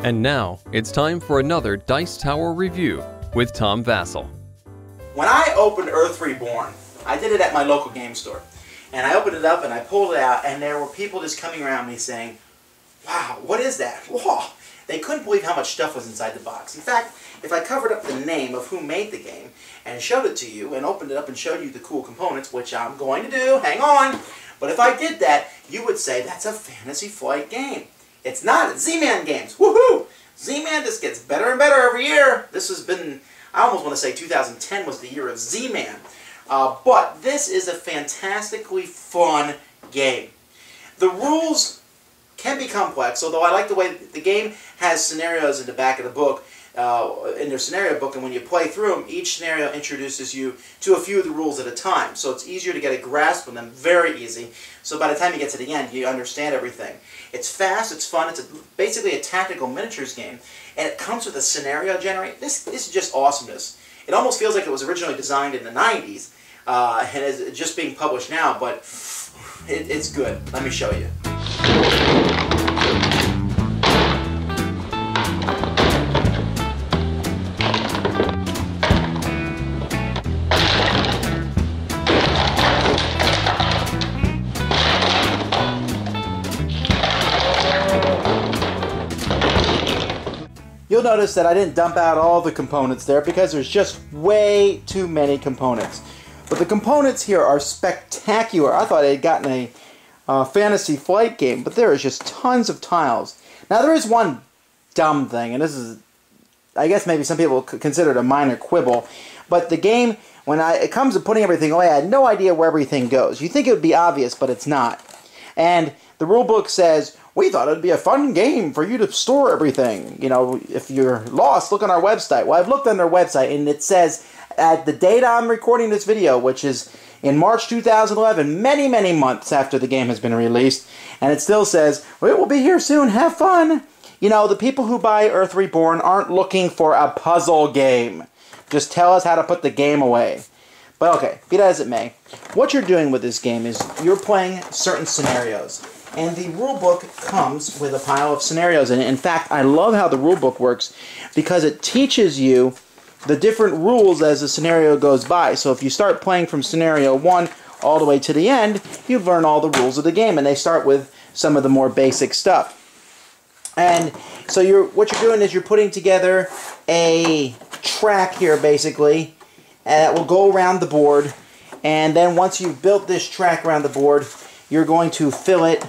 And now, it's time for another Dice Tower review with Tom Vasel. When I opened Earth Reborn, I did it at my local game store. And I opened it up and I pulled it out, and there were people just coming around me saying, "Wow, what is that? Whoa." They couldn't believe how much stuff was inside the box. In fact, if I covered up the name of who made the game and showed it to you and opened it up and showed you the cool components, which I'm going to do, hang on, but if I did that, you would say that's a Fantasy Flight game. It's not. It's Z-Man games. Woohoo! Z-Man just gets better and better every year. This has been, I almost want to say 2010 was the year of Z-Man. But this is a fantastically fun game. The rules can be complex, although I like the way the game has scenarios in the back of the book, in their scenario book, and when you play through them, each scenario introduces you to a few of the rules at a time. So it's easier to get a grasp of them, very easy. So by the time you get to the end, you understand everything. It's fast, it's fun, it's basically a tactical miniatures game, and it comes with a scenario generator. This is just awesomeness. It almost feels like it was originally designed in the 90s, and is just being published now, but it's good. Let me show you. You'll notice that I didn't dump out all the components there because there's just way too many components. But the components here are spectacular. I thought I had gotten a Fantasy Flight game, but there is just tons of tiles. Now there is one dumb thing, and this is, I guess maybe some people consider it a minor quibble, but the game, when it comes to putting everything away, I had no idea where everything goes. You think it would be obvious, but it's not. And the rule book says, "We thought it would be a fun game for you to store everything. You know, if you're lost, look on our website." Well, I've looked on their website, and it says, at the date I'm recording this video, which is in March 2011, many, many months after the game has been released, and it still says, "Well, it will be here soon, have fun." You know, the people who buy Earth Reborn aren't looking for a puzzle game. Just tell us how to put the game away. But okay, be that as it may, what you're doing with this game is you're playing certain scenarios. And the rulebook comes with a pile of scenarios in it. In fact, I love how the rulebook works because it teaches you the different rules as the scenario goes by. So if you start playing from scenario 1 all the way to the end, you learn all the rules of the game. And they start with some of the more basic stuff. And so what you're doing is you're putting together a track here, basically, that will go around the board. And then once you've built this track around the board, you're going to fill it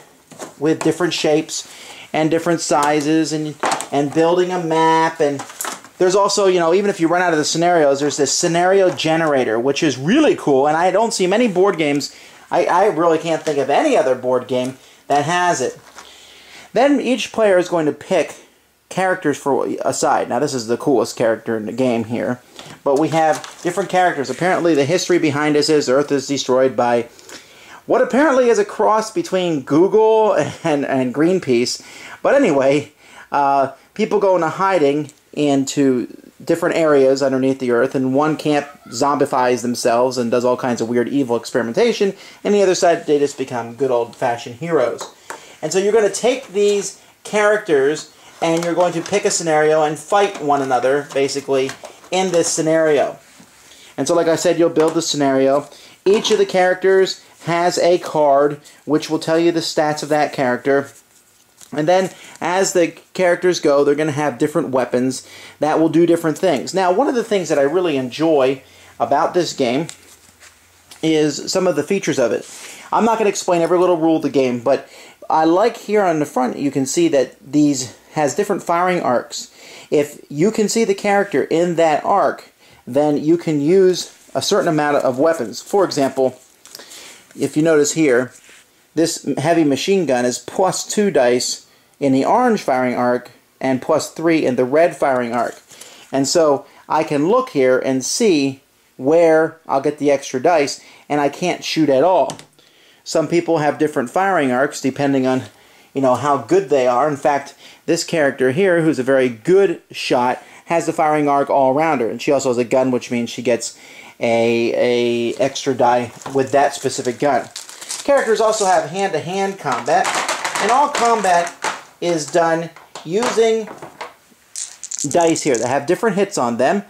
with different shapes and different sizes, and building a map. And there's also, you know, even if you run out of the scenarios, there's this scenario generator, which is really cool, and I don't see many board games, I really can't think of any other board game that has it. Then each player is going to pick characters for a side. Now this is the coolest character in the game here, but we have different characters. Apparently the history behind this is Earth is destroyed by what apparently is a cross between Google and Greenpeace. But anyway, people go into hiding into different areas underneath the Earth, and one camp zombifies themselves and does all kinds of weird evil experimentation, and the other side, they just become good old-fashioned heroes. And so you're going to take these characters and you're going to pick a scenario and fight one another, basically, in this scenario. And so like I said, you'll build the scenario. Each of the characters has a card which will tell you the stats of that character. And then as the characters go, they're going to have different weapons that will do different things. Now, one of the things that I really enjoy about this game is some of the features of it. I'm not going to explain every little rule of the game, but I like here on the front you can see that these has different firing arcs. If you can see the character in that arc, then you can use a certain amount of weapons. For example, if you notice here, this heavy machine gun is +2 dice in the orange firing arc and +3 in the red firing arc. And so I can look here and see where I'll get the extra dice, and I can't shoot at all. Some people have different firing arcs depending on, you know, how good they are. In fact, this character here, who's a very good shot, has the firing arc all around her, and she also has a gun, which means she gets a extra die with that specific gun. Characters also have hand-to-hand combat, and all combat is done using dice here that have different hits on them.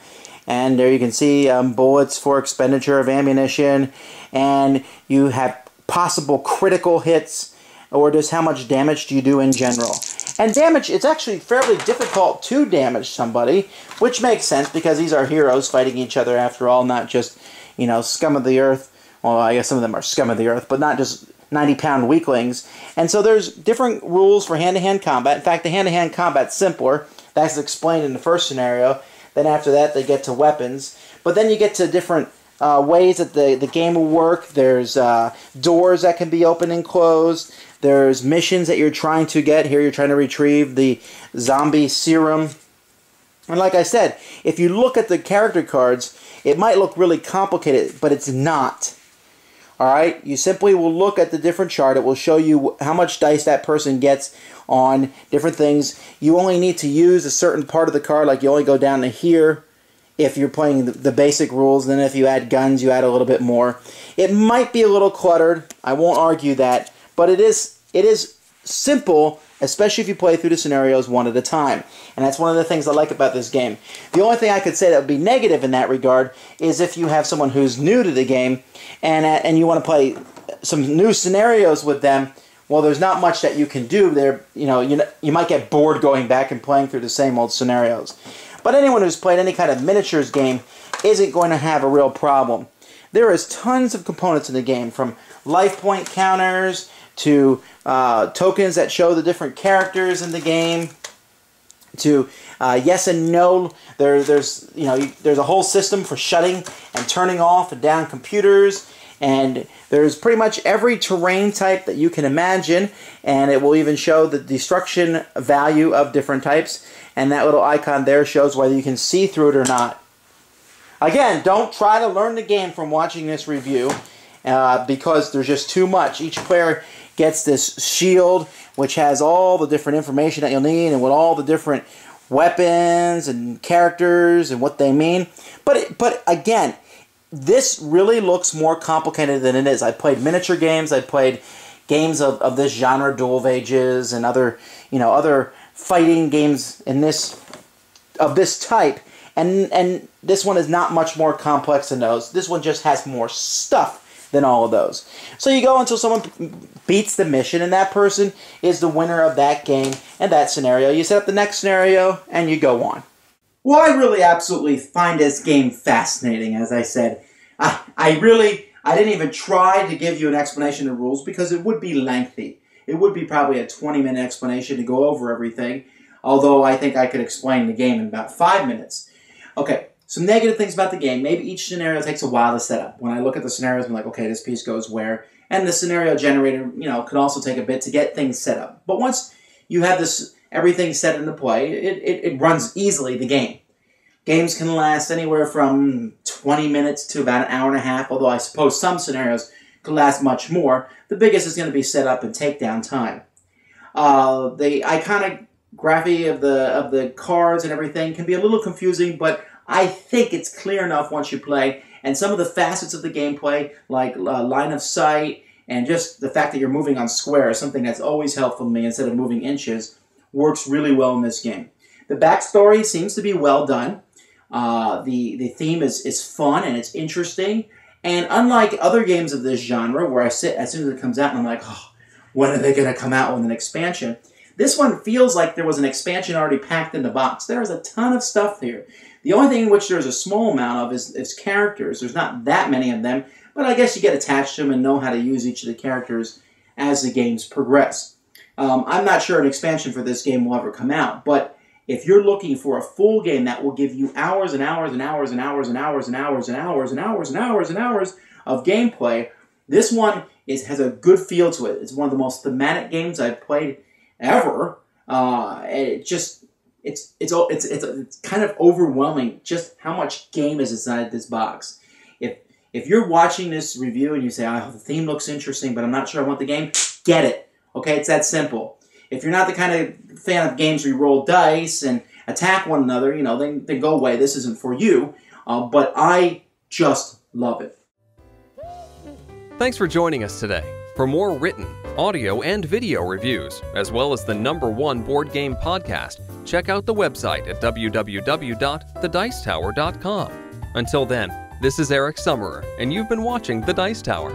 And there you can see bullets for expenditure of ammunition. And you have possible critical hits, or just how much damage do you do in general. And damage, it's actually fairly difficult to damage somebody, which makes sense because these are heroes fighting each other after all, not just, you know, scum of the earth. Well, I guess some of them are scum of the earth, but not just 90-pound weaklings. And so there's different rules for hand-to-hand combat. In fact, the hand-to-hand combat's simpler. That's explained in the first scenario. Then after that, they get to weapons. But then you get to different ways that the game will work. There's doors that can be opened and closed. There's missions that you're trying to get. Here you're trying to retrieve the zombie serum. And like I said, if you look at the character cards, it might look really complicated, but it's not. Alright, you simply will look at the different chart. It will show you how much dice that person gets on different things. You only need to use a certain part of the card, like you only go down to here if you're playing the basic rules. Then if you add guns, you add a little bit more. It might be a little cluttered. I won't argue that. But it is simple, especially if you play through the scenarios one at a time. And that's one of the things I like about this game. The only thing I could say that would be negative in that regard is if you have someone who's new to the game and you want to play some new scenarios with them. Well, there's not much that you can do there. You might get bored going back and playing through the same old scenarios. But anyone who's played any kind of miniatures game isn't going to have a real problem. There is tons of components in the game, from life point counters to tokens that show the different characters in the game, to yes and no. There's a whole system for shutting and turning off and down computers, and there's pretty much every terrain type that you can imagine, and it will even show the destruction value of different types, and that little icon there shows whether you can see through it or not. Again, don't try to learn the game from watching this review because there's just too much. Each player gets this shield which has all the different information that you'll need and with all the different weapons and characters and what they mean. But again, this really looks more complicated than it is. I played miniature games. I played games of this genre, Duel of Ages, and other fighting games of this type. And this one is not much more complex than those. This one just has more stuff than all of those. So you go until someone beats the mission, and that person is the winner of that game and that scenario. You set up the next scenario, and you go on. Well, I really absolutely find this game fascinating, as I said. I didn't even try to give you an explanation of the rules because it would be lengthy. It would be probably a 20-minute explanation to go over everything, although I think I could explain the game in about 5 minutes. Okay, some negative things about the game. Maybe each scenario takes a while to set up. When I look at the scenarios, I'm like, okay, this piece goes where? And the scenario generator, could also take a bit to get things set up. But once you have everything set into play, it runs easily, the game. Games can last anywhere from 20 minutes to about an hour and a half, although I suppose some scenarios could last much more. The biggest is going to be set up and takedown time. The iconography of the cards and everything can be a little confusing, but I think it's clear enough once you play. And some of the facets of the gameplay, like line of sight and just the fact that you're moving on squares, something that's always helpful to me instead of moving inches, works really well in this game. The backstory seems to be well done. The theme is fun and it's interesting. And unlike other games of this genre, where I sit as soon as it comes out and I'm like, oh, when are they going to come out with an expansion? This one feels like there was an expansion already packed in the box. There is a ton of stuff here. The only thing in which there's a small amount of is characters. There's not that many of them, but I guess you get attached to them and know how to use each of the characters as the games progress. I'm not sure an expansion for this game will ever come out, but if you're looking for a full game that will give you hours and hours and hours and hours and hours and hours and hours and hours and hours and hours of gameplay, this one has a good feel to it. It's one of the most thematic games I've played ever. It's kind of overwhelming just how much game is inside this box. If you're watching this review and you say, oh, the theme looks interesting, but I'm not sure I want the game, get it. Okay, it's that simple. If you're not the kind of fan of games where you roll dice and attack one another, then go away. This isn't for you. But I just love it. Thanks for joining us today. For more written, audio, and video reviews, as well as the #1 board game podcast, check out the website at www.thedicetower.com. Until then, this is Eric Summerer, and you've been watching The Dice Tower.